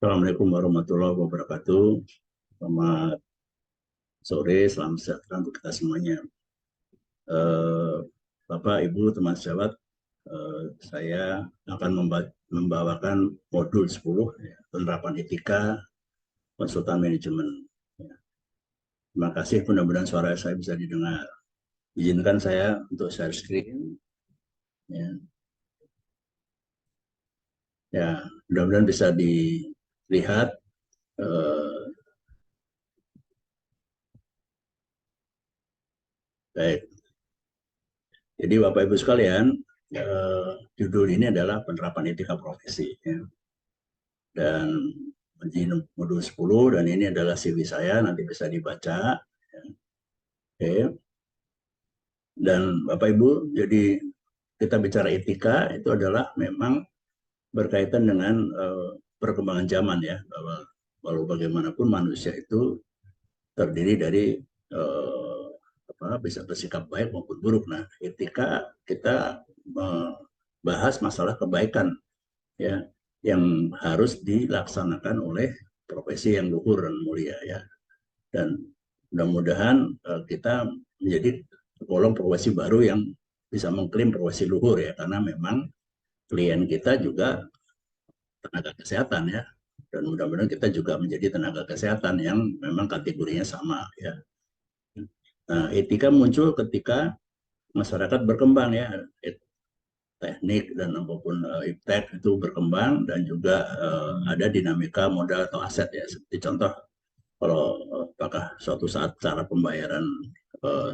Assalamualaikum warahmatullahi wabarakatuh. Selamat sore, selamat sejahtera untuk kita semuanya. Eh, Bapak, Ibu, teman sejawat, saya akan membawakan modul 10, ya, penerapan etika konsultan manajemen. Ya, terima kasih, mudah-mudahan suara saya bisa didengar. Izinkan saya untuk share screen. Ya, ya, mudah-mudahan bisa dilihat. Eh, Baik, jadi Bapak Ibu sekalian, judul ini adalah penerapan etika profesi. Ya. Dan di modul 10 dan ini adalah CV saya, nanti bisa dibaca. Oke. Dan Bapak Ibu, jadi kita bicara etika itu adalah memang berkaitan dengan perkembangan zaman ya, bahwa walau bagaimanapun manusia itu terdiri dari bisa bersikap baik maupun buruk. Nah, etika kita membahas masalah kebaikan ya yang harus dilaksanakan oleh profesi yang luhur dan mulia ya. Dan mudah-mudahan kita menjadi golong profesi baru yang bisa mengklaim profesi luhur ya, karena memang klien kita juga tenaga kesehatan ya, dan mudah-mudahan kita juga menjadi tenaga kesehatan yang memang kategorinya sama ya. Nah, etika muncul ketika masyarakat berkembang ya, teknik dan apapun iptek itu berkembang, dan juga ada dinamika modal atau aset ya, seperti contoh kalau apakah suatu saat cara pembayaran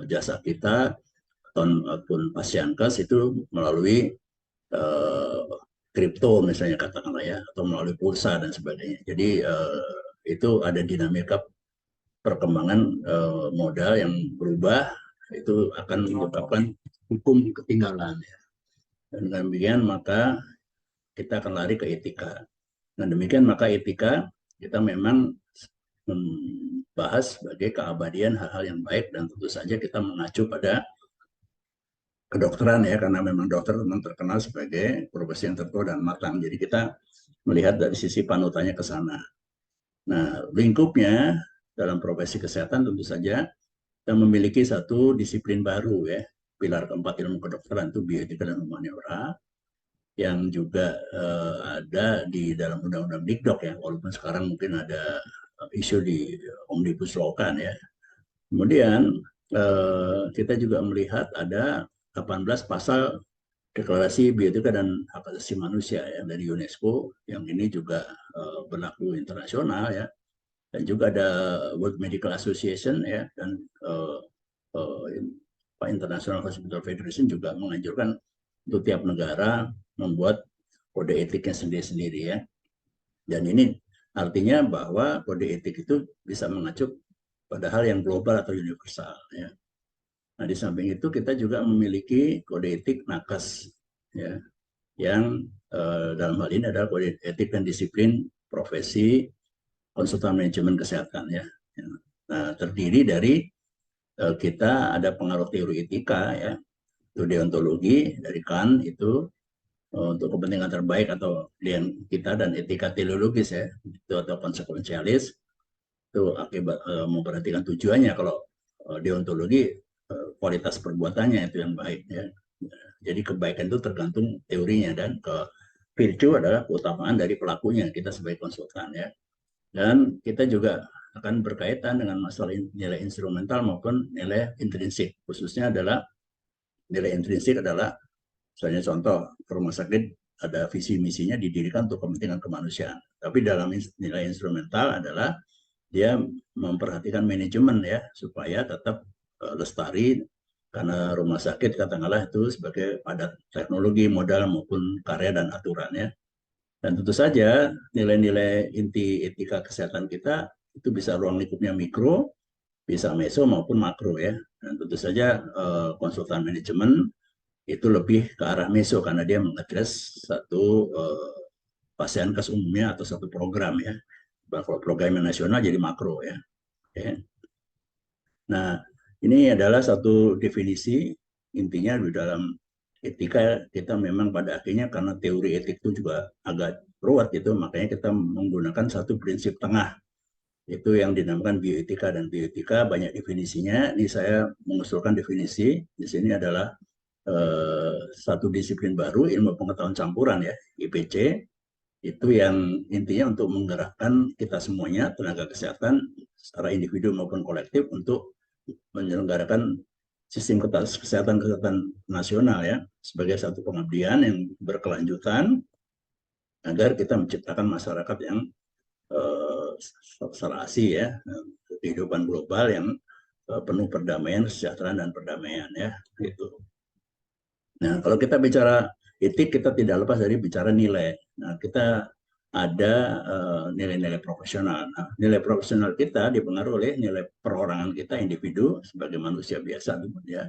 jasa kita ataupun pasienkes itu melalui eh, kripto misalnya katakanlah ya, atau melalui pulsa dan sebagainya. Jadi itu ada dinamika perkembangan modal yang berubah, itu akan menyebabkan hukum ketinggalan ya. Dan dengan demikian maka kita akan lari ke etika. Nah demikian maka etika kita memang membahas sebagai keabadian hal-hal yang baik, dan tentu saja kita mengacu pada kedokteran ya, karena memang dokter memang terkenal sebagai profesi yang tertua dan matang. Jadi kita melihat dari sisi panutannya ke sana. Nah, lingkupnya dalam profesi kesehatan tentu saja kita memiliki satu disiplin baru ya. Pilar keempat ilmu kedokteran itu bioetika dan humaniora, yang juga ada di dalam undang-undang Dikdok ya, walaupun sekarang mungkin ada isu di Omnibus Law kan ya. Kemudian kita juga melihat ada 18 pasal Deklarasi Bioetika dan Hak Asasi Manusia ya dari UNESCO, yang ini juga berlaku internasional ya, dan juga ada World Medical Association ya, dan International Hospital Federation juga menganjurkan untuk tiap negara membuat kode etiknya sendiri-sendiri ya. Dan ini artinya bahwa kode etik itu bisa mengacu pada hal yang global atau universal ya. Nah, di samping itu kita juga memiliki kode etik nakes ya, yang dalam hal ini adalah kode etik dan disiplin profesi konsultan manajemen kesehatan ya. Nah, terdiri dari kita ada pengaruh teori etika ya, itu deontologi dari Kant itu untuk kepentingan terbaik atau klien kita, dan etika teleologis ya, itu atau konsekuensialis itu akibat memperhatikan tujuannya. Kalau deontologi kualitas perbuatannya itu yang baik ya. Jadi kebaikan itu tergantung teorinya, dan ke virtue adalah keutamaan dari pelakunya, kita sebagai konsultan ya. Dan kita juga akan berkaitan dengan masalah nilai instrumental maupun nilai intrinsik. Khususnya adalah nilai intrinsik adalah misalnya contoh rumah sakit ada visi misinya didirikan untuk kepentingan kemanusiaan. Tapi dalam nilai instrumental adalah dia memperhatikan manajemen ya, supaya tetap lestari, karena rumah sakit katakanlah itu sebagai padat teknologi, modal maupun karya dan aturan ya. Dan tentu saja nilai-nilai inti etika kesehatan kita itu bisa ruang lingkupnya mikro, bisa meso maupun makro ya. Dan tentu saja konsultan manajemen itu lebih ke arah meso, karena dia mengadres satu pasien kes umumnya atau satu program ya. Kalau program nasional jadi makro ya. Oke. Nah, ini adalah satu definisi intinya di dalam etika kita memang pada akhirnya karena teori etik itu juga agak ruwet gitu, makanya kita menggunakan satu prinsip tengah, itu yang dinamakan bioetika. Dan bioetika banyak definisinya. Ini saya mengusulkan definisi di sini adalah satu disiplin baru, ilmu pengetahuan campuran ya, IPC, itu yang intinya untuk menggerakkan kita semuanya, tenaga kesehatan secara individu maupun kolektif, untuk menyelenggarakan sistem kesehatan nasional ya, sebagai satu pengabdian yang berkelanjutan agar kita menciptakan masyarakat yang serasi ya, kehidupan global yang penuh perdamaian, kesejahteraan dan perdamaian ya, gitu. Nah, kalau kita bicara etik, kita tidak lepas dari bicara nilai. Nah, kita ada nilai-nilai profesional. Nah, nilai profesional kita dipengaruhi oleh nilai perorangan kita, individu sebagai manusia biasa, ya.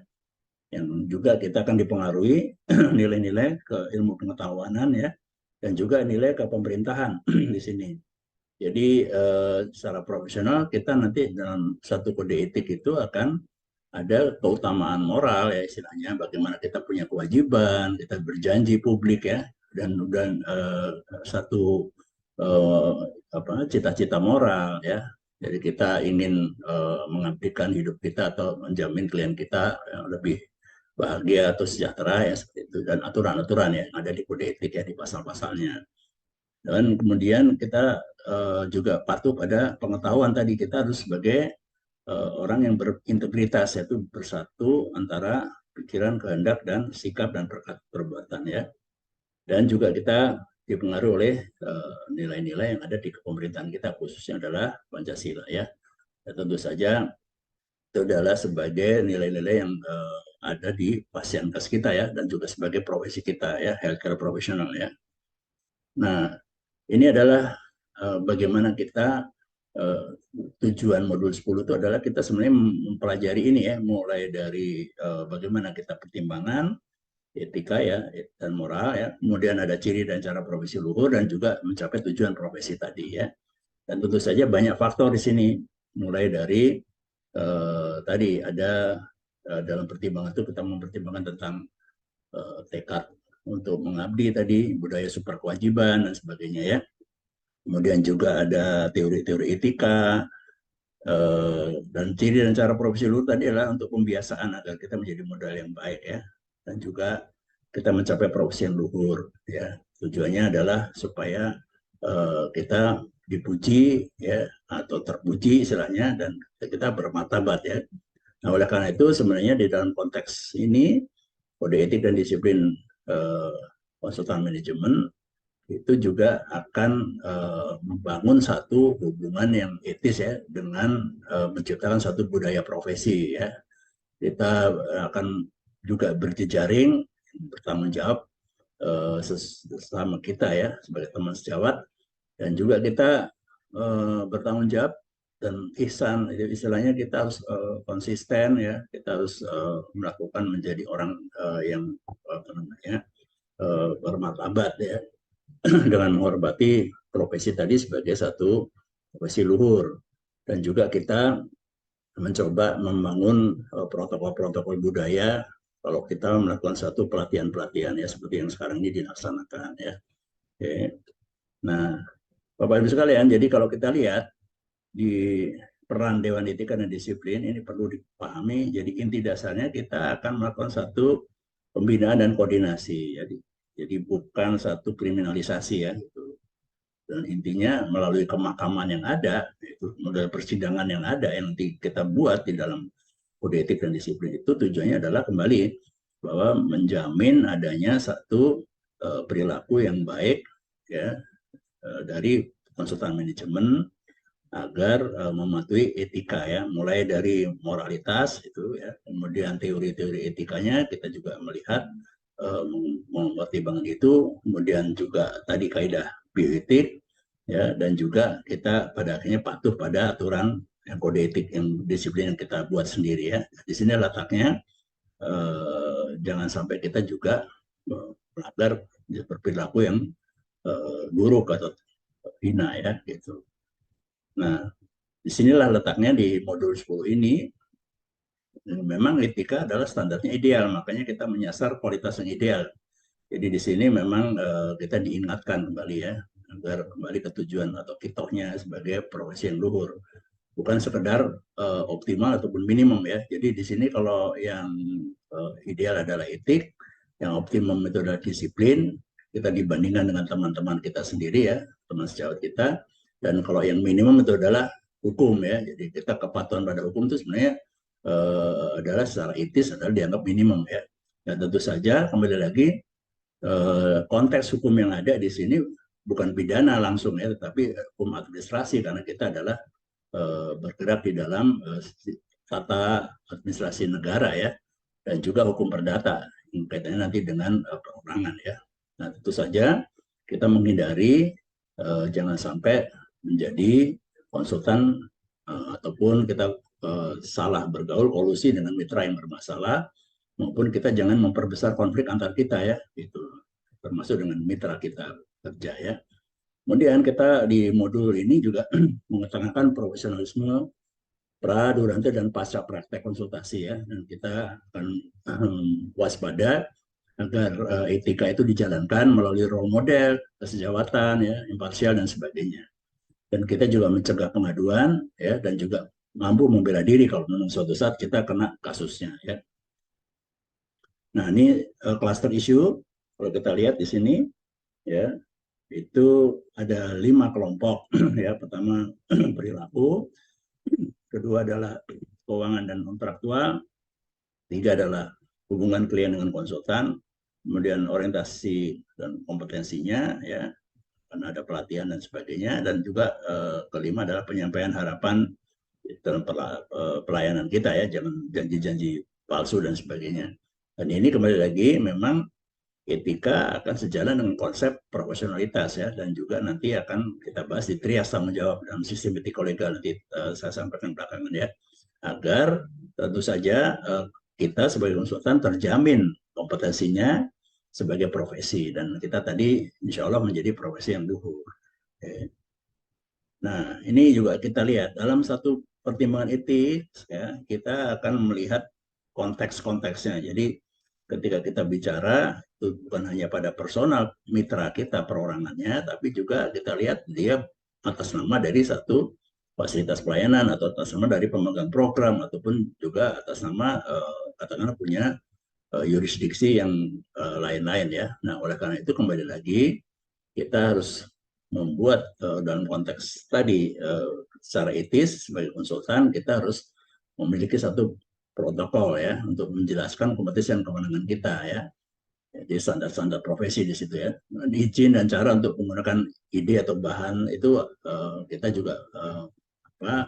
Yang juga kita akan dipengaruhi nilai-nilai ke ilmu pengetahuan ya, dan juga nilai ke pemerintahan di sini. Jadi secara profesional kita nanti dalam satu kode etik itu akan ada keutamaan moral ya, istilahnya bagaimana kita punya kewajiban, kita berjanji publik ya, dan satu cita-cita moral ya. Jadi kita ingin mengabdikan hidup kita atau menjamin klien kita lebih bahagia atau sejahtera ya, seperti itu, dan aturan-aturan ya yang ada di kode etik ya, di pasal-pasalnya. Dan kemudian kita juga patuh pada pengetahuan tadi, kita harus sebagai orang yang berintegritas, yaitu bersatu antara pikiran, kehendak, dan sikap dan perbuatan ya. Dan juga kita dipengaruhi oleh nilai-nilai yang ada di kepemerintahan kita, khususnya adalah Pancasila ya. Dan tentu saja itu adalah sebagai nilai-nilai yang ada di pasienkes kita ya, dan juga sebagai profesi kita ya, healthcare professional ya. Nah, ini adalah bagaimana kita tujuan modul 10 itu adalah kita sebenarnya mempelajari ini ya, mulai dari bagaimana kita pertimbangan etika ya dan moral ya, kemudian ada ciri dan cara profesi luhur, dan juga mencapai tujuan profesi tadi ya. Dan tentu saja banyak faktor di sini, mulai dari tadi ada dalam pertimbangan itu kita mempertimbangkan tentang tekad untuk mengabdi tadi, budaya super kewajiban dan sebagainya ya. Kemudian juga ada teori-teori etika, dan ciri dan cara profesi luhur tadi adalah untuk pembiasaan agar kita menjadi modal yang baik ya, dan juga kita mencapai profesi yang luhur ya. Tujuannya adalah supaya kita dipuji ya, atau terpuji istilahnya, dan kita bermartabat ya. Nah, oleh karena itu sebenarnya di dalam konteks ini kode etik dan disiplin konsultan manajemen itu juga akan membangun satu hubungan yang etis ya, dengan menciptakan satu budaya profesi ya. Kita akan juga berjejaring, bertanggung jawab sesama kita ya, sebagai teman sejawat, dan juga kita bertanggung jawab dan ihsan, istilahnya kita harus konsisten ya, kita harus melakukan menjadi orang yang apa namanya bermartabat ya, dengan menghormati profesi tadi sebagai satu profesi luhur. Dan juga kita mencoba membangun protokol-protokol budaya kalau kita melakukan satu pelatihan-pelatihan ya, seperti yang sekarang ini dilaksanakan ya. Oke. Nah, Bapak Ibu sekalian, jadi kalau kita lihat di peran Dewan Etika dan Disiplin ini perlu dipahami. Jadi inti dasarnya kita akan melakukan satu pembinaan dan koordinasi. Jadi bukan satu kriminalisasi ya. Dan intinya melalui kemakaman yang ada, itu model persidangan yang ada yang kita buat di dalam kode etik dan disiplin, itu tujuannya adalah kembali bahwa menjamin adanya satu perilaku yang baik ya, dari konsultan manajemen agar mematuhi etika ya, mulai dari moralitas itu ya, kemudian teori-teori etikanya kita juga melihat mempertimbangkan itu, kemudian juga tadi kaidah bioetik ya, dan juga kita pada akhirnya patuh pada aturan yang kode etik yang disiplin yang kita buat sendiri ya. Di sini letaknya jangan sampai kita juga melanggar berperilaku yang buruk atau hina ya gitu. Nah, disinilah letaknya di modul 10 ini memang etika adalah standarnya ideal, makanya kita menyasar kualitas yang ideal. Jadi di sini memang kita diingatkan kembali ya, agar kembali ke tujuan atau kitohnya sebagai profesi yang luhur, bukan sekedar optimal ataupun minimum ya. Jadi di sini kalau yang ideal adalah etik, yang optimum itu adalah disiplin, kita dibandingkan dengan teman-teman kita sendiri ya, teman sejawat kita. Dan kalau yang minimum itu adalah hukum ya. Jadi kita kepatuhan pada hukum itu sebenarnya adalah secara etis adalah dianggap minimum ya. Dan tentu saja kembali lagi konteks hukum yang ada di sini bukan pidana langsung ya, tetapi hukum administrasi karena kita adalah bergerak di dalam tata administrasi negara ya, dan juga hukum perdata yang kaitannya nanti dengan perorangan ya. Nah tentu saja kita menghindari jangan sampai menjadi konsultan ataupun kita salah bergaul kolusi dengan mitra yang bermasalah, maupun kita jangan memperbesar konflik antar kita ya, itu termasuk dengan mitra kita kerja ya. Kemudian kita di modul ini juga mengedepankan profesionalisme pra, durante, dan pasca praktek konsultasi ya. Dan kita akan waspada agar etika itu dijalankan melalui role model, kesejawatan, ya, imparsial dan sebagainya. Dan kita juga mencegah pengaduan ya, dan juga mampu membela diri kalau memang suatu saat kita kena kasusnya ya. Nah, ini cluster issue kalau kita lihat di sini ya, itu ada 5 kelompok ya. Pertama perilaku, kedua adalah keuangan dan kontraktual, tiga adalah hubungan klien dengan konsultan, kemudian orientasi dan kompetensinya ya, karena ada pelatihan dan sebagainya, dan juga kelima adalah penyampaian harapan dalam pelayanan kita ya, jangan janji-janji palsu dan sebagainya. Dan ini kembali lagi memang etika akan sejalan dengan konsep profesionalitas ya, dan juga nanti akan kita bahas di trias tanggung jawab dalam sistem etika legal, nanti saya sampaikan belakangan ya, agar tentu saja kita sebagai konsultan terjamin kompetensinya sebagai profesi, dan kita tadi insya Allah menjadi profesi yang luhur. Nah ini juga kita lihat dalam satu pertimbangan etik ya, kita akan melihat konteks-konteksnya. Jadi ketika kita bicara itu bukan hanya pada personal mitra kita perorangannya, tapi juga kita lihat dia atas nama dari satu fasilitas pelayanan atau atas nama dari pemegang program, ataupun juga atas nama katakanlah punya yurisdiksi yang lain-lain ya. Nah oleh karena itu kembali lagi kita harus membuat dalam konteks tadi secara etis sebagai konsultan kita harus memiliki satu protokol ya untuk menjelaskan kompetensi dan kewenangan kita ya. Jadi standar-standar profesi di situ ya. Izin dan cara untuk menggunakan ide atau bahan itu kita juga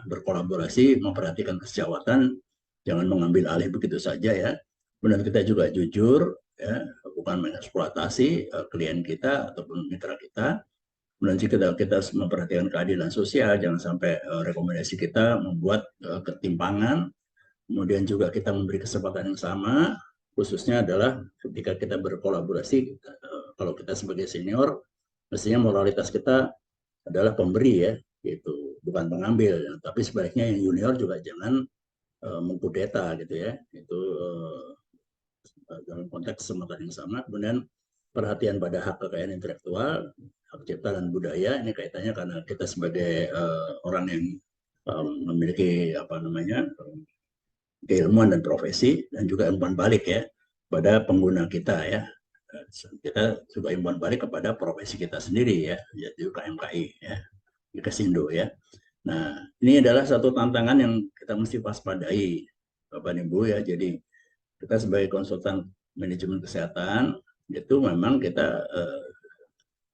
berkolaborasi, memperhatikan kesejawatan, jangan mengambil alih begitu saja ya. Kemudian kita juga jujur ya, bukan mengeksploitasi klien kita ataupun mitra kita. Kemudian kita memperhatikan keadilan sosial, jangan sampai rekomendasi kita membuat ketimpangan. Kemudian juga kita memberi kesempatan yang sama, khususnya adalah ketika kita berkolaborasi, kalau kita sebagai senior, mestinya moralitas kita adalah pemberi ya, gitu, bukan pengambil. Tapi sebaliknya yang junior juga jangan mengkudeta gitu ya, itu dalam konteks kesempatan yang sama. Kemudian perhatian pada hak kekayaan intelektual, hak cipta dan budaya, ini kaitannya karena kita sebagai orang yang memiliki apa namanya keilmuan dan profesi, dan juga imbuhan balik ya pada pengguna kita ya. Kita juga imbuhan balik kepada profesi kita sendiri ya, yaitu KMKI ya, Kesindo ya. Nah ini adalah satu tantangan yang kita mesti waspadai Bapak Ibu ya. Jadi kita sebagai konsultan manajemen kesehatan itu memang kita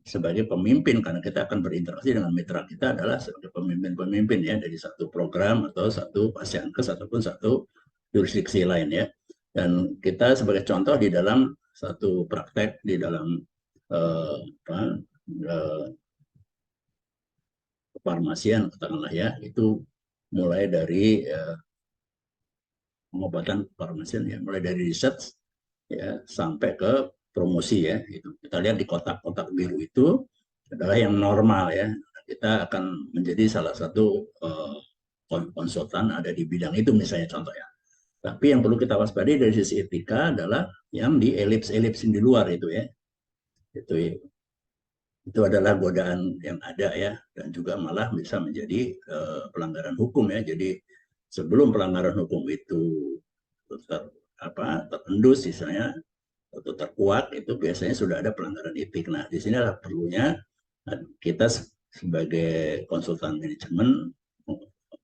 sebagai pemimpin, karena kita akan berinteraksi dengan mitra kita adalah sebagai pemimpin-pemimpin ya, dari satu program atau satu pasienkes ataupun satu jurisdiksi lain ya. Dan kita sebagai contoh di dalam satu praktek di dalam kefarmasian katakanlah ya, itu mulai dari pengobatan farmasian ya, mulai dari riset ya sampai ke promosi ya. Itu kita lihat di kotak-kotak biru itu adalah yang normal ya. Kita akan menjadi salah satu konsultan ada di bidang itu misalnya contohnya. Tapi yang perlu kita waspadai dari sisi etika adalah yang di elips-elips di luar itu ya. Itu adalah godaan yang ada ya, dan juga malah bisa menjadi pelanggaran hukum ya. Jadi sebelum pelanggaran hukum itu terendus misalnya atau terkuak, itu biasanya sudah ada pelanggaran etik. Nah, di sinilah perlunya kita sebagai konsultan manajemen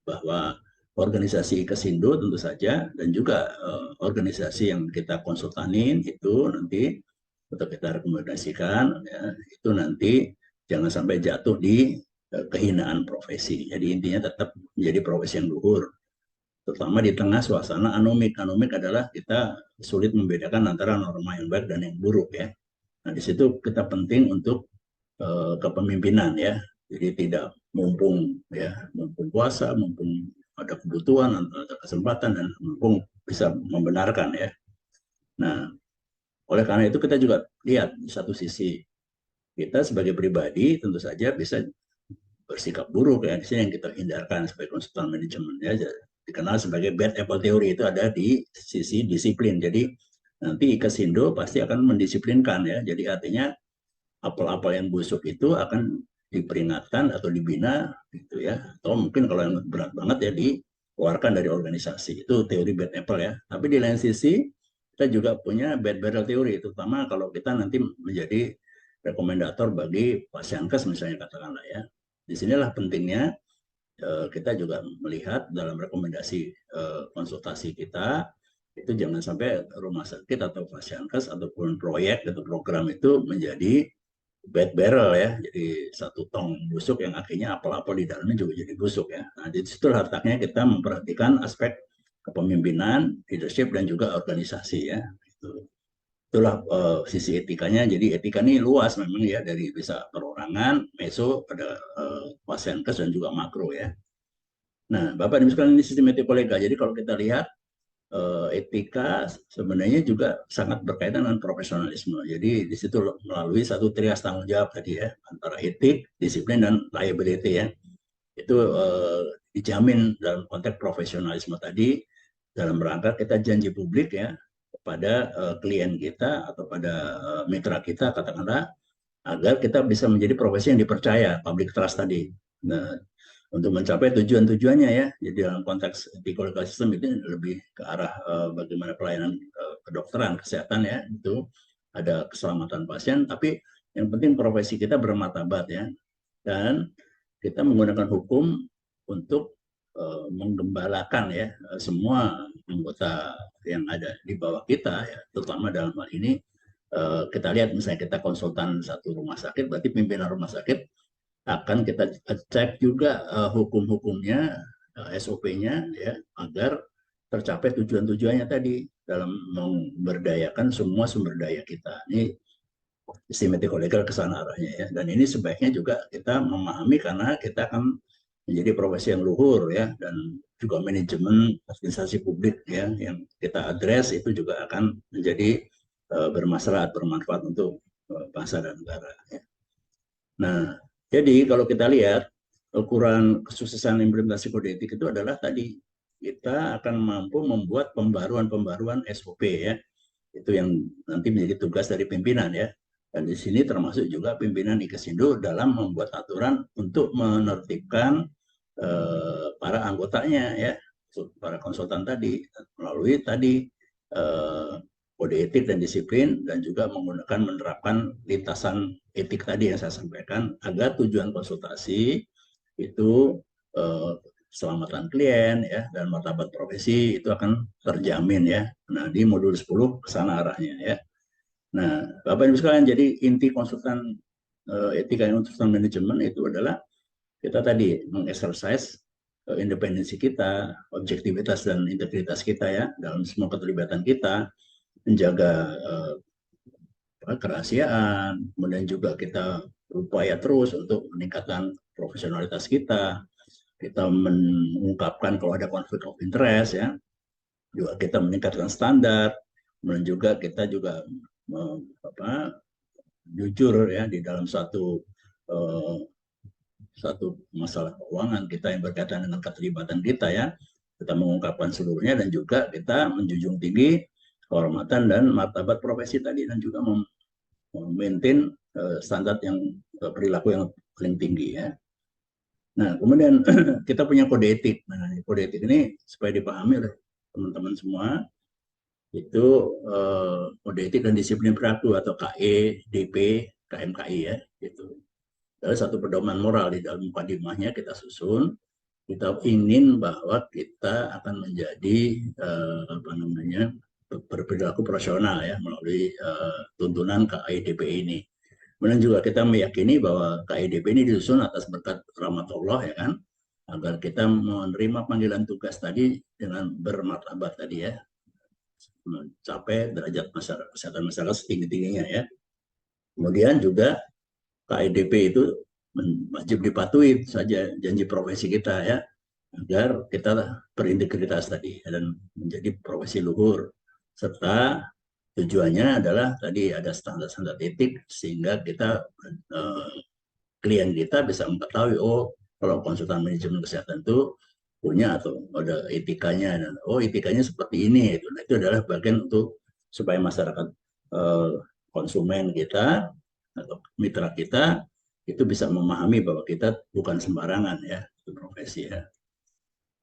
bahwa organisasi Kesindo tentu saja dan juga organisasi yang kita konsultanin itu nanti atau kita rekomendasikan ya, itu nanti jangan sampai jatuh di kehinaan profesi. Jadi intinya tetap menjadi profesi yang luhur, terutama di tengah suasana anomik. Anomik adalah kita sulit membedakan antara norma yang baik dan yang buruk ya. Nah, di situ kita penting untuk kepemimpinan ya. Jadi tidak mumpung ya, mumpung puasa, mumpung ada kebutuhan, ada kesempatan, dan mumpung bisa membenarkan ya. Nah, oleh karena itu kita juga lihat di satu sisi kita sebagai pribadi tentu saja bisa bersikap buruk ya. Di sini yang kita hindarkan sebagai konsultan manajemen ya, dikenal sebagai bad apple theory, itu ada di sisi disiplin. Jadi nanti Kesindo pasti akan mendisiplinkan ya. Jadi artinya apel-apel yang busuk itu akan diperingatkan atau dibina gitu ya. Atau mungkin kalau yang berat banget ya dikeluarkan dari organisasi. Itu teori bad apple ya. Tapi di lain sisi kita juga punya bad barrel teori, terutama kalau kita nanti menjadi rekomendator bagi Pasienkes misalnya katakanlah ya. Disinilah pentingnya kita juga melihat dalam rekomendasi konsultasi kita itu jangan sampai rumah sakit atau Pasienkes ataupun proyek atau program itu menjadi bad barrel ya, jadi satu tong busuk yang akhirnya apel-apel di dalamnya juga jadi busuk ya. Nah, di situ letaknya kita memperhatikan aspek kepemimpinan, leadership, dan juga organisasi ya. Itulah sisi etikanya. Jadi etika ini luas memang ya, dari bisa perorangan, meso, pada Pasienkes dan juga makro ya. Nah, Bapak dan Ibu sekalian, ini sistem etik kolega. Jadi kalau kita lihat etika sebenarnya juga sangat berkaitan dengan profesionalisme. Jadi di situ melalui satu trias tanggung jawab tadi ya, antara etik, disiplin, dan liability ya. Itu dijamin dalam konteks profesionalisme tadi, dalam rangka kita janji publik ya kepada klien kita atau pada mitra kita katakanlah, agar kita bisa menjadi profesi yang dipercaya, public trust tadi. Nah, untuk mencapai tujuan-tujuannya ya. Jadi dalam konteks ethical system itu lebih ke arah bagaimana pelayanan kedokteran, kesehatan ya, itu ada keselamatan pasien, tapi yang penting profesi kita bermartabat ya. Dan kita menggunakan hukum untuk menggembalakan ya semua anggota yang ada di bawah kita ya, terutama dalam hal ini kita lihat misalnya kita konsultan satu rumah sakit, berarti pimpinan rumah sakit akan kita cek juga hukum-hukumnya, SOP-nya ya, agar tercapai tujuan-tujuannya tadi dalam memberdayakan semua sumber daya kita. Ini sistematik legal ke sana arahnya ya. Dan ini sebaiknya juga kita memahami karena kita akan menjadi profesi yang luhur ya, dan juga manajemen administrasi publik ya yang kita address itu juga akan menjadi bermaslahat, bermanfaat untuk bangsa dan negara ya. Nah, jadi kalau kita lihat ukuran kesuksesan implementasi kode etik itu adalah tadi kita akan mampu membuat pembaruan-pembaruan SOP ya. Itu yang nanti menjadi tugas dari pimpinan ya. Dan di sini termasuk juga pimpinan Ikesindo dalam membuat aturan untuk menertibkan para anggotanya ya, para konsultan tadi melalui tadi kode etik dan disiplin, dan juga menggunakan menerapkan lintasan etik tadi yang saya sampaikan, agar tujuan konsultasi itu keselamatan klien ya dan martabat profesi itu akan terjamin ya. Nah, di modul 10 ke sana arahnya ya. Nah, Bapak Ibu sekalian, jadi inti konsultan etika dan konsultan manajemen itu adalah kita tadi mengexercise independensi kita, objektivitas dan integritas kita ya dalam semua keterlibatan kita, menjaga kerahasiaan, kemudian juga kita berupaya terus untuk meningkatkan profesionalitas kita mengungkapkan kalau ada konflik of interest ya, juga kita meningkatkan standar, kemudian juga kita juga jujur ya di dalam satu masalah keuangan kita yang berkaitan dengan keterlibatan kita ya, kita mengungkapkan seluruhnya, dan juga kita menjunjung tinggi kehormatan dan martabat profesi tadi, dan juga memaintain standar yang perilaku yang paling tinggi ya. Nah, kemudian kita punya kode etik. Nah, kode etik ini supaya dipahami oleh teman-teman semua, itu kode etik dan disiplin perilaku atau KEDP, KMKI ya, gitu. Adalah satu pedoman moral di dalam mukadimahnya kita susun. Kita ingin bahwa kita akan menjadi apa namanya, berperilaku profesional ya melalui tuntunan KIDP ini. Kemudian juga kita meyakini bahwa KIDP ini disusun atas berkat rahmat Allah ya kan, agar kita menerima panggilan tugas tadi dengan bermartabat tadi ya, mencapai derajat kesehatan masyarakat setinggi-tingginya ya. Kemudian juga KIDP itu wajib dipatuhi saja janji profesi kita ya, agar kita berintegritas tadi dan menjadi profesi luhur, serta tujuannya adalah tadi ada standar-standar etik sehingga kita klien kita bisa mengetahui, oh kalau konsultan manajemen kesehatan itu punya atau ada etikanya, dan oh etikanya seperti ini itu. Nah, itu adalah bagian untuk supaya masyarakat konsumen kita atau mitra kita itu bisa memahami bahwa kita bukan sembarangan ya, itu profesi ya.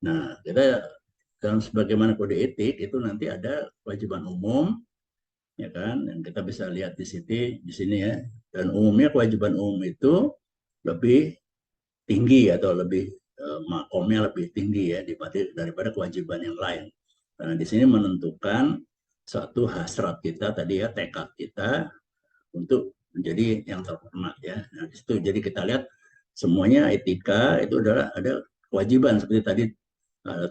Nah, kita dalam sebagaimana kode etik itu nanti ada kewajiban umum ya kan, yang kita bisa lihat di sini ya. Dan umumnya kewajiban umum itu lebih tinggi atau lebih makomnya lebih tinggi ya daripada kewajiban yang lain. Karena di sini menentukan satu hasrat kita tadi ya, tekad kita untuk menjadi yang terhormat ya. Nah, di situ jadi kita lihat semuanya etika itu adalah ada kewajiban seperti tadi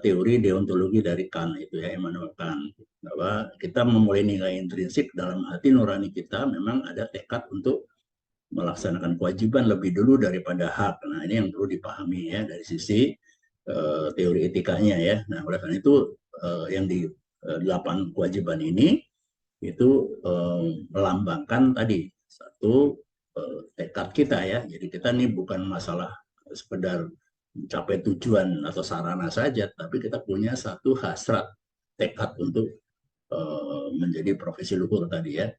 teori deontologi dari Kant itu ya, Immanuel Kant, bahwa kita memulai nilai intrinsik dalam hati nurani kita memang ada tekad untuk melaksanakan kewajiban lebih dulu daripada hak. Nah, ini yang perlu dipahami ya dari sisi teori etikanya ya. Nah, oleh karena itu yang di 8 kewajiban ini itu melambangkan tadi satu tekad kita ya. Jadi kita ini bukan masalah sekedar mencapai tujuan atau sarana saja, tapi kita punya satu hasrat tekad untuk menjadi profesi luhur tadi ya.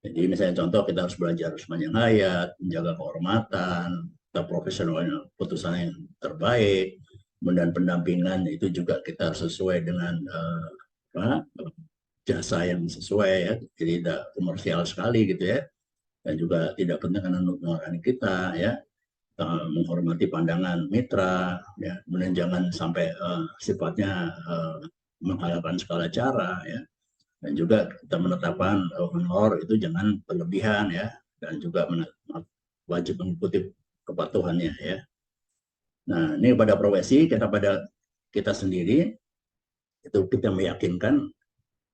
Jadi misalnya contoh kita harus belajar sepanjang hayat, menjaga kehormatan, kita profesionalnya putusan yang terbaik, kemudian pendampingan itu juga kita harus sesuai dengan jasa yang sesuai ya, jadi tidak komersial sekali gitu ya, dan juga tidak penting karena nurani kita ya, menghormati pandangan mitra ya, kemudian jangan sampai sifatnya menghalalkan segala cara ya, dan juga kita menetapkan honor itu jangan berlebihan ya, dan juga wajib mengikuti kepatuhannya ya. Nah, ini pada profesi kita, pada kita sendiri itu kita meyakinkan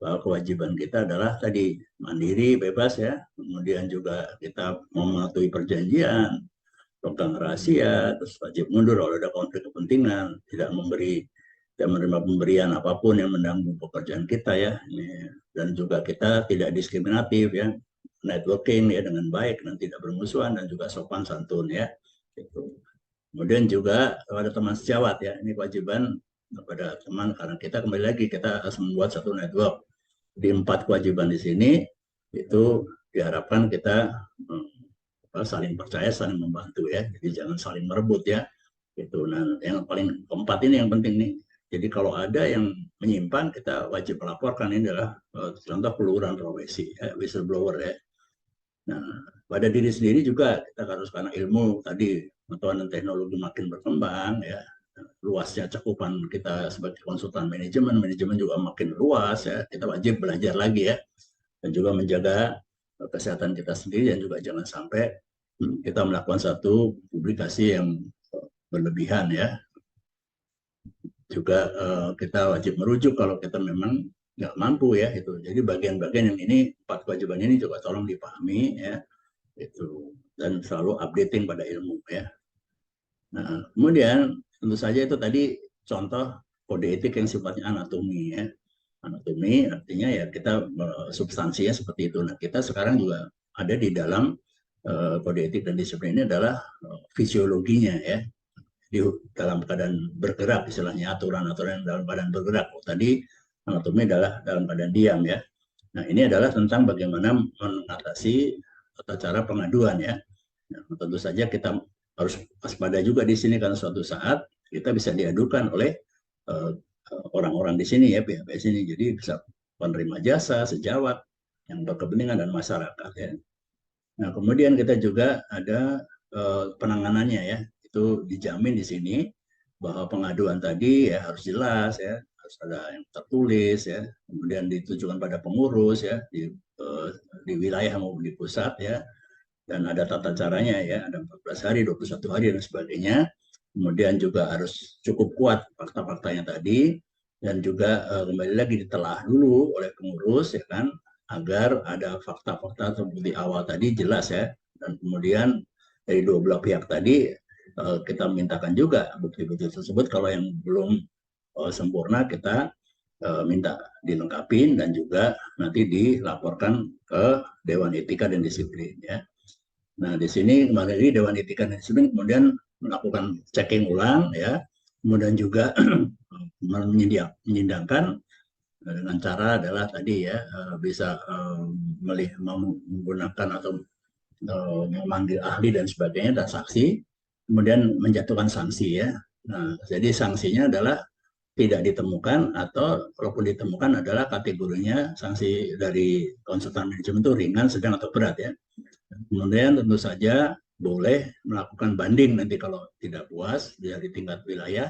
bahwa kewajiban kita adalah tadi mandiri, bebas ya, kemudian juga kita mematuhi perjanjian, pegang rahasia, terus wajib mundur kalau ada konflik kepentingan, tidak menerima pemberian apapun yang mengganggu pekerjaan kita ya, dan juga kita tidak diskriminatif ya, networking ya dengan baik dan tidak bermusuhan, dan juga sopan santun ya. Gitu. Kemudian juga kepada teman sejawat ya, ini kewajiban kepada teman, karena kita kembali lagi kita harus membuat satu network. Di 4 kewajiban di sini itu diharapkan kita saling percaya, saling membantu ya. Jadi jangan saling merebut ya. Itu. Nah, yang paling keempat ini yang penting nih. Jadi kalau ada yang menyimpan, kita wajib melaporkan. Ini adalah contoh peluruhan profesi, ya, whistleblower ya. Nah, pada diri sendiri juga kita harus, karena ilmu tadi pengetahuan dan teknologi makin berkembang ya, luasnya cakupan kita sebagai konsultan manajemen juga makin luas ya, kita wajib belajar lagi ya, dan juga menjaga kesehatan kita sendiri, dan juga jangan sampai kita melakukan satu publikasi yang berlebihan ya. Juga kita wajib merujuk kalau kita memang nggak mampu ya itu. Jadi bagian-bagian yang ini 4 kewajiban ini juga tolong dipahami ya itu, dan selalu updating pada ilmu ya. Nah, kemudian tentu saja itu tadi contoh kode etik yang sifatnya anatomi ya. Anatomi artinya ya kita substansinya seperti itu. Nah, kita sekarang juga ada di dalam kode etik dan disiplin ini adalah fisiologinya ya. dalam keadaan bergerak, istilahnya aturan-aturan dalam keadaan bergerak. Tadi anatomi adalah dalam keadaan diam ya. Nah, ini adalah tentang bagaimana mengatasi tata cara pengaduan ya. Nah, tentu saja kita harus waspada juga di sini karena suatu saat kita bisa diadukan oleh orang-orang di sini ya, pihak sini. Jadi bisa penerima jasa, sejawat yang berkepentingan dan masyarakat ya. Nah, kemudian kita juga ada penanganannya ya. Itu dijamin di sini bahwa pengaduan tadi ya harus jelas ya, harus ada yang tertulis ya, kemudian ditujukan pada pengurus ya di wilayah maupun di pusat ya, dan ada tata caranya ya, ada 14 hari, 21 hari dan sebagainya. Kemudian juga harus cukup kuat fakta-faktanya tadi, dan juga kembali lagi ditelah dulu oleh pengurus ya kan, agar ada fakta-fakta atau bukti awal tadi jelas ya, dan kemudian dari dua belah pihak tadi kita mintakan juga bukti-bukti tersebut. Kalau yang belum sempurna kita minta dilengkapi dan juga nanti dilaporkan ke Dewan Etika dan Disiplin ya. Nah, di sini kembali lagi Dewan Etika dan Disiplin kemudian melakukan checking ulang ya, kemudian juga menyindangkan dengan cara adalah tadi ya bisa menggunakan atau memanggil ahli dan sebagainya dan saksi, kemudian menjatuhkan sanksi ya. Nah, jadi sanksinya adalah tidak ditemukan, atau kalaupun ditemukan adalah kategorinya sanksi dari konsultan manajemen itu ringan, sedang atau berat ya. Kemudian tentu saja boleh melakukan banding nanti kalau tidak puas dari tingkat wilayah.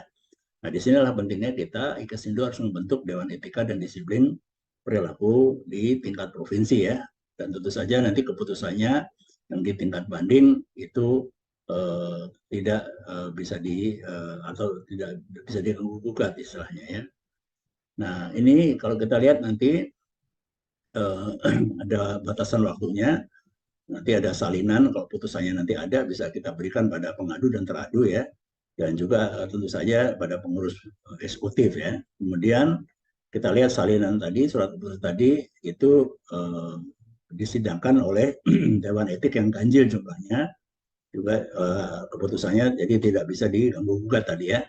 Nah, disinilah pentingnya kita IKASindo harus membentuk Dewan Etika dan Disiplin Perilaku di tingkat provinsi ya. Dan tentu saja nanti keputusannya yang di tingkat banding itu tidak bisa atau tidak bisa diganggu-gugat istilahnya ya. Nah, ini kalau kita lihat nanti ada batasan waktunya. Nanti ada salinan, kalau putusannya nanti ada bisa kita berikan pada pengadu dan teradu ya, dan juga tentu saja pada pengurus eksekutif ya. Kemudian kita lihat salinan tadi, surat keputusan tadi itu disidangkan oleh Dewan Etik yang ganjil jumlahnya, juga keputusannya jadi tidak bisa diganggu gugat tadi ya,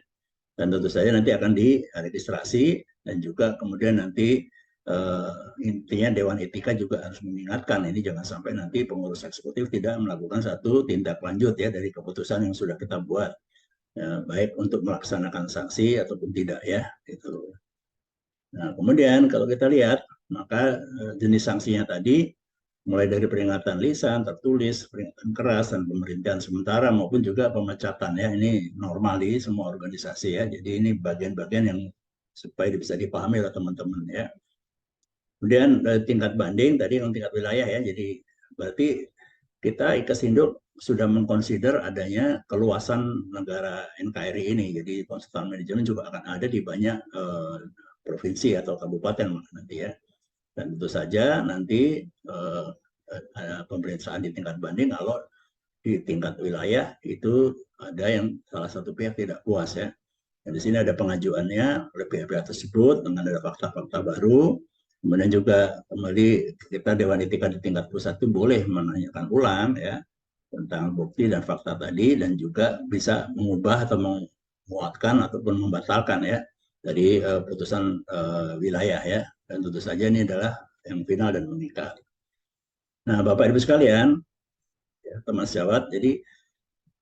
dan tentu saja nanti akan diregistrasi, dan juga kemudian nanti intinya Dewan Etika juga harus mengingatkan ini jangan sampai nanti pengurus eksekutif tidak melakukan satu tindak lanjut ya dari keputusan yang sudah kita buat ya, baik untuk melaksanakan sanksi ataupun tidak ya gitu. Nah, kemudian kalau kita lihat maka jenis sanksinya tadi mulai dari peringatan lisan, tertulis, peringatan keras, dan pemberhentian sementara maupun juga pemecatan ya, ini normal di semua organisasi ya. Jadi ini bagian-bagian yang supaya bisa dipahami oleh teman-teman ya. Kemudian tingkat banding tadi yang tingkat wilayah ya, jadi berarti kita IKASindo sudah mengconsider adanya keluasan negara NKRI ini, jadi konsultan manajemen juga akan ada di banyak provinsi atau kabupaten nanti ya, dan tentu saja nanti pemeriksaan di tingkat banding kalau di tingkat wilayah itu ada yang salah satu pihak tidak puas ya. Dan di sini ada pengajuannya oleh pihak-pihak tersebut dengan ada fakta-fakta baru. Kemudian juga kembali kita Dewan Etika di tingkat pusat itu boleh menanyakan ulang ya tentang bukti dan fakta tadi, dan juga bisa mengubah atau menguatkan ataupun membatalkan ya dari putusan wilayah ya. Dan tentu saja ini adalah yang final dan mengikat. Nah, Bapak Ibu sekalian, ya, teman sejawat, jadi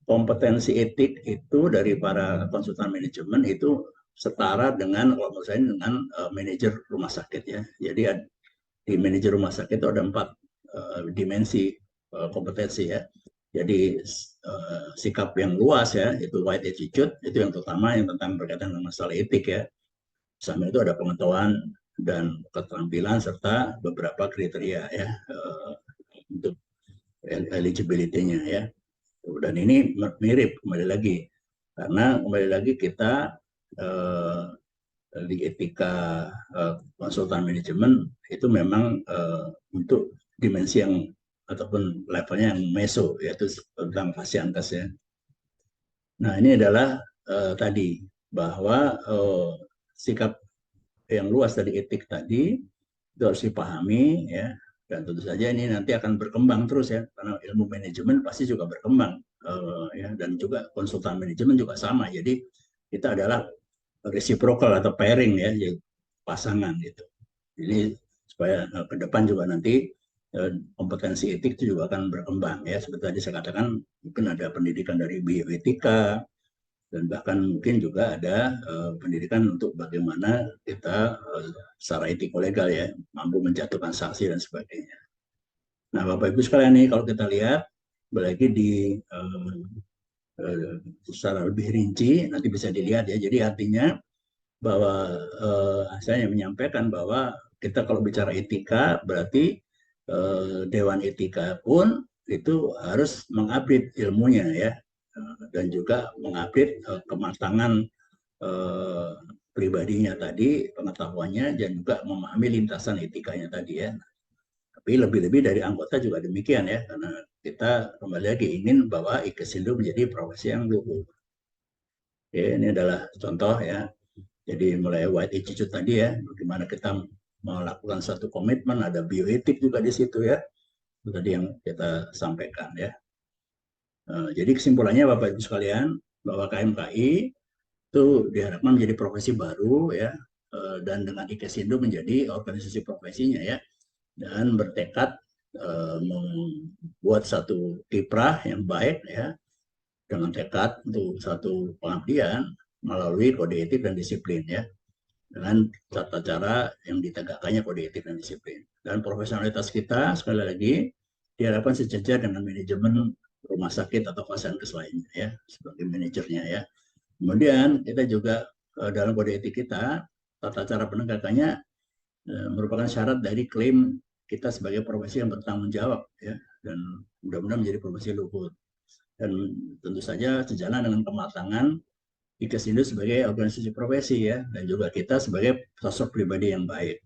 kompetensi etik itu dari para konsultan manajemen itu setara dengan kalau menurut saya dengan manajer rumah sakit ya. Jadi di manajer rumah sakit itu ada 4 dimensi kompetensi ya. Jadi sikap yang luas ya, itu wide attitude, itu yang terutama yang tentang berkaitan dengan masalah etik ya. Sama itu ada pengetahuan dan keterampilan serta beberapa kriteria ya untuk eligibility-nya ya. Dan ini mirip kembali lagi, karena kembali lagi kita di etika konsultan manajemen itu memang untuk dimensi yang ataupun levelnya yang meso, yaitu tentang fasiantas ya. Nah, ini adalah tadi bahwa sikap yang luas dari etik tadi itu harus dipahami ya, dan tentu saja ini nanti akan berkembang terus ya, karena ilmu manajemen pasti juga berkembang ya, dan juga konsultan manajemen juga sama. Jadi kita adalah reciprocal atau pairing ya, jadi pasangan gitu. Ini supaya ke depan juga nanti kompetensi etik itu juga akan berkembang ya. Seperti tadi saya katakan, mungkin ada pendidikan dari bioetika, dan bahkan mungkin juga ada pendidikan untuk bagaimana kita secara etiko-legal ya mampu menjatuhkan sanksi dan sebagainya. Nah, Bapak Ibu sekalian nih, kalau kita lihat lagi di secara lebih rinci nanti bisa dilihat ya. Jadi artinya bahwa saya menyampaikan bahwa kita kalau bicara etika berarti Dewan Etika pun itu harus mengupdate ilmunya ya, dan juga mengupdate kematangan pribadinya tadi, pengetahuannya, dan juga memahami lintasan etikanya tadi ya. Tapi lebih-lebih dari anggota juga demikian ya, karena kita kembali lagi ingin bahwa Ikesindo menjadi profesi yang luhur. Oke, ini adalah contoh ya. Jadi mulai white attitude tadi ya, bagaimana kita melakukan satu komitmen, ada bioetik juga di situ ya. Itu tadi yang kita sampaikan ya. Jadi kesimpulannya Bapak Ibu sekalian, bahwa KMKI itu diharapkan menjadi profesi baru ya, dan dengan Ikesindo menjadi organisasi profesinya ya, dan bertekad membuat satu kiprah yang baik ya, dengan tekad untuk satu pengabdian melalui kode etik dan disiplin ya, dengan tata cara yang ditegakkannya kode etik dan disiplin. Dan profesionalitas kita sekali lagi diharapkan sejajar dengan manajemen rumah sakit atau fasilitas lainnya ya, sebagai manajernya ya. Kemudian kita juga dalam kode etik kita, tata cara penegakannya merupakan syarat dari klaim kita sebagai profesi yang bertanggung jawab ya, dan mudah-mudahan menjadi profesi luhur. Dan tentu saja sejalan dengan kematangan Ikesindo sebagai organisasi profesi ya, dan juga kita sebagai sosok pribadi yang baik.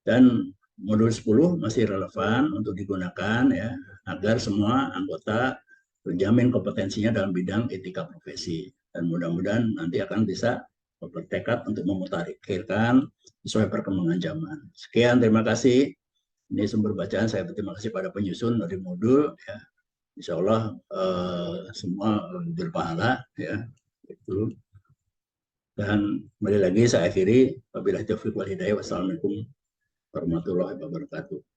Dan modul 10 masih relevan untuk digunakan ya, agar semua anggota terjamin kompetensinya dalam bidang etika profesi. Dan mudah-mudahan nanti akan bisa bertekad untuk memutakhirkan sesuai perkembangan zaman. Sekian, terima kasih. Ini sumber bacaan saya. Terima kasih pada penyusun dari modul ya. Insya Allah semua berpahala ya. Itu. Dan kembali lagi saya akhiri. Wabillahi taufiq wal hidayah. Wassalamualaikum warahmatullahi wabarakatuh.